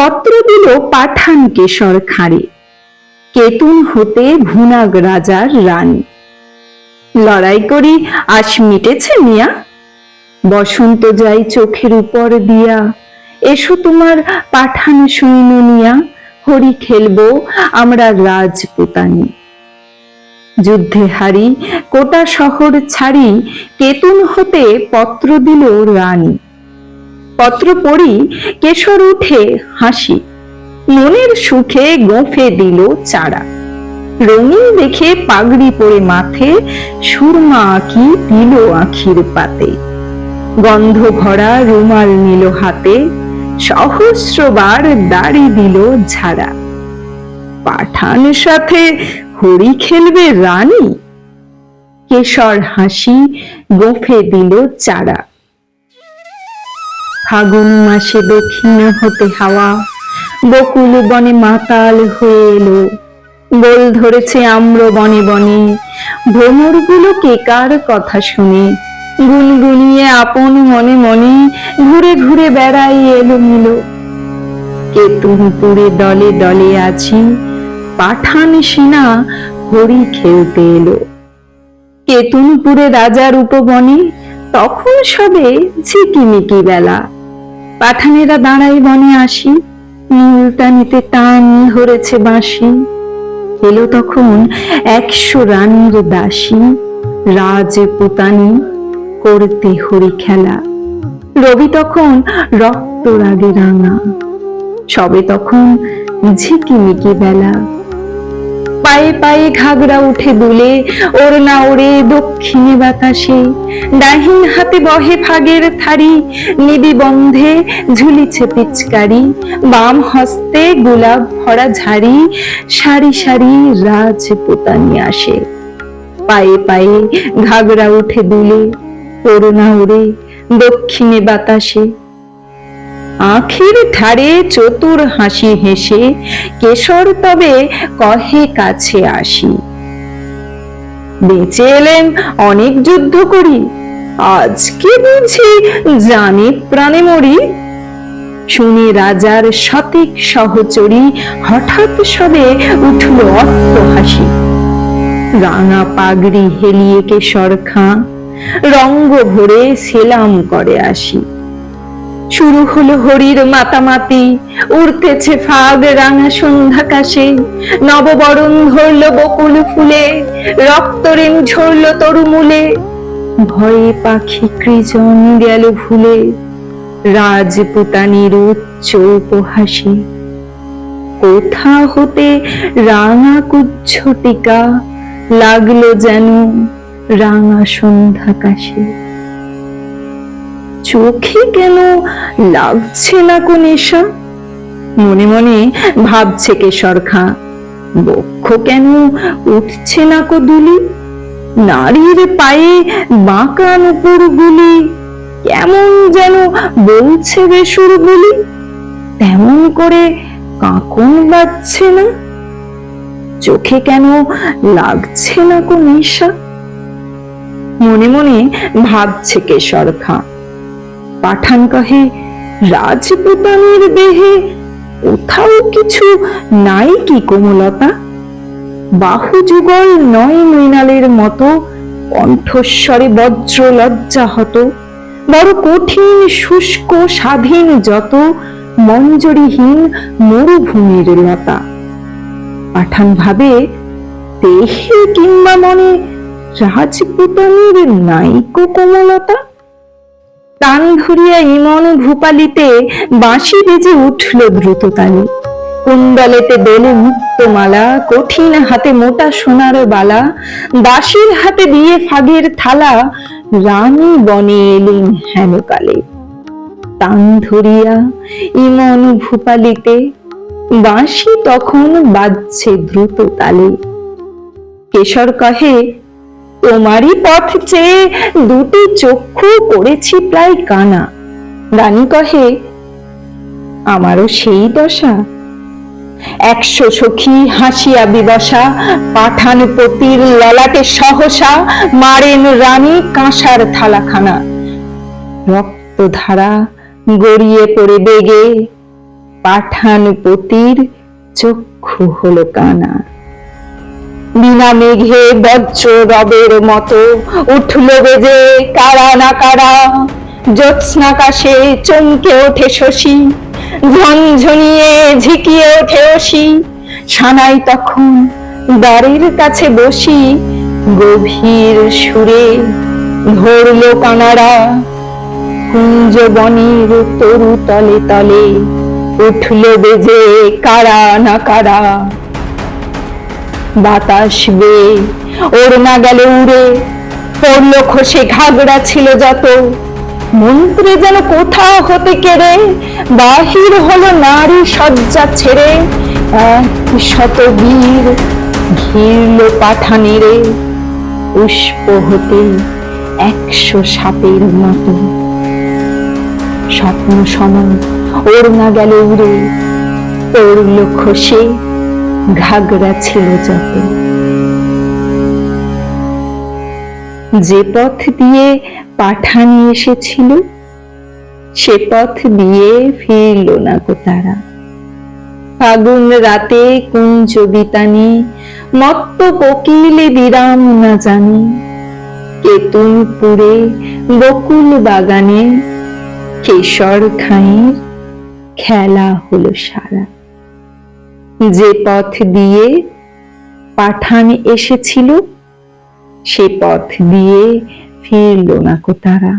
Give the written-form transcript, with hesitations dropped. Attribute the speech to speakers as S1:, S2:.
S1: পত্র দিল পাঠান কেশর খাঁড়ে, কেতুন হতে ভুনাগ রাজার রানী। লড়াই করি আশ মিটেছে মিয়া, বসন্ত যাই চোখের উপর দিয়া, এসো তোমার পাঠান সৈন্য নিয়া, হরি খেলবো আমরা রাজপুতানি। যুদ্ধে হারি কোটা শহর ছাড়ি, কেতুন হতে পত্র দিল রানী। পত্র পড়ি কেশর উঠে হাসি, মনের সুখে গোঁফে দিল চারা। রঙিন দেখে পাগড়ি পরে মাথে, সুরমা আঁকি দিল আঁখির পাতে। গন্ধ ভরা রুমাল নিল হাতে, সহস্রবার দাড়ি দিল ঝাড়া। পাঠান সাথে হরি খেলবে রানী, কেশর হাসি গোঁফে দিল চারা। ফাগুন মাসে দক্ষিণ হতে হাওয়া, বকুল বনে মাতাল হয়ে এলো। বল ধরেছে আম্র বনে বনে, ভ্রমরগুলো কেকার কথা শুনে। গুনগুনিয়ে আপন মনে মনে, ঘুরে ঘুরে বেড়াই এলোমেলো। কেতুনপুরে দলে দলে আছি, পাঠান সেনা হরি খেলতে এলো। কেতুনপুরে রাজার উপবনে, তখন সবে ঝিকিমিকি বেলা। পাঠানেরা দাঁড়াই বনে আসি, মুলতানিতে টান ধরেছে বাঁশি। এলো তখন 100 রানীর দাসী, রাজপুতানি করতে হরি খেলা। রবি তখন রক্ত রাগে রাঙা, সবে তখন ঝিকিমিকি বেলা। পায়ে পায়ে ঘাগরা উঠে দুলে, ওড়না ওড়ে দক্ষিণে বাতাসে। ডাহিন হাতে বহে ফাগের থারি, নিবি বন্ধে ঝুলিছে পিচকারি। বাম হস্তে গোলাপ ভরা ঝাড়ি, সারি সারি রাজপুতানি আসে। পায়ে পায়ে ঘাগরা উঠে দুলে, ওড়না ওড়ে দক্ষিণে বাতাসে। আঁখির ধারে চতুর হাসি হেসে, কেশর তবে কহে কাছে আসি। বেঁচে এলেন অনেক যুদ্ধ করি, আজকে বুঝি জানে প্রাণে মরি। শুনে রাজার সতিক সহচরী, হঠাৎ সবে উঠল অট্ট হাসি। রাঙা পাগড়ি হেলিয়ে কেশর খাঁ, রঙ্গ ভরে সেলাম করে আসি। শুরু হলো হরির মাতামাতি, উড়তেছে ফাগ রাঙা সন্ধ্যাকাশে। নববরণ ধরল বকুল ফুলে, রক্তরেণ ঝরল তরুমূলে। ভয়ে পাখি কৃজন গেল ভুলে, রাজপুতানির উচ্চ উপহাসে। কোথা হতে রাঙা কুচ্ছ টিকা, লাগলো যেন রাঙা সন্ধ্যাকাশে। চোখে কেন লাগছে না কো নেশা, মনে মনে ভাবছে কেশর খাঁ। বক্ষ কেন উঠছে না কো দুলি, নারীর পায়ে বাঁকা নুপুর গুলি। কেমন যেন বলছে বেসুর গুলি, তেমন করে কাঁকন বাজছে না। চোখে কেন লাগছে না কো নেশা, মনে মনে ভাবছে কেশর খাঁ। পাঠান কহে, রাজপুতানির দেহে কোথাও কিছু নাই কি কোমলতা। বাহু যুগল নয় মৃণালের মতো, কণ্ঠস্বরে বজ্র লজ্জাহত। বড় কঠিন শুষ্ক স্বাধীন যত, মঞ্জরিহীন মরুভূমির লতা। পাঠান ভাবে, দেহে কিংবা মনে রাজপুতানির নাইকো কোমলতা। টান ধরিয়া ইমন ভূপালিতে, বাঁশি বেজে উঠল দ্রুত তালে। কুণ্ডলেতে দোলে মুক্তমালা, কঠিন হাতে মোটা সোনার বালা। দাসীর হাতে দিয়ে ফাগের থালা, রানী বনে এলেন হেনকালে। টান ধরিয়া ইমন ভূপালিতে, বাঁশি তখন বাজছে দ্রুত তালে। কেশর কহে, তোমারই পথ চেয়ে দুটি চক্ষু করেছি প্রায় কানা। রানী কহে, আমারও সেই দশা। 100 সখী হাসিয়া বিবসা, পাঠান পতির ললাটে সহসা মারেন রানী কাঁসার থালাখানা। রক্তধারা গড়িয়ে পড়ে বেগে, পাঠানপতির চক্ষু হলো কানা। বিনা মেঘে বজ্র রবের মতো উঠল বেজে কারা না কারা। জ্যোৎস্নাকাশে চমকে ওঠে শশী, ঝনঝনিয়ে ঝিকিয়ে ওঠে অসি। সানাই তখন দ্বারের কাছে বসি, গভীর সুরে ধরল কানারা। কুঞ্জ বনের তরু তলে তলে উঠল বেজে কারা না কারা। বাতাস বেয়ে ওড়না গেল উড়ে, পড়ল খসে ঘাগড়া ছিল যত। মন্ত্রে যেন কোথা হতে কেড়ে বাহির হলো নারী শয্যা ছেড়ে। এক শত বীর ঘিরল পাঠানেরে, পুষ্প হতে 100 সাপের মতো। স্বপ্ন সম ওড়না গেল উড়ে, পড়ল খসে ঘাগড়া ছিল যত। যে পথ দিয়ে পাঠানি এসেছিল, সে পথ দিয়ে ফিরল না গো তারা। ফাগুন রাতে কুঞ্জ বিতানি, মত্ত কোকিলে বিরাম না জানি। কেতুনপুরে বকুল বাগানে কেশর খাঁয়ের খেলা হলো সারা। যে পথ দিয়ে পাঠান এসেছিল, সে পথ দিয়ে ফিরল না কো তারা।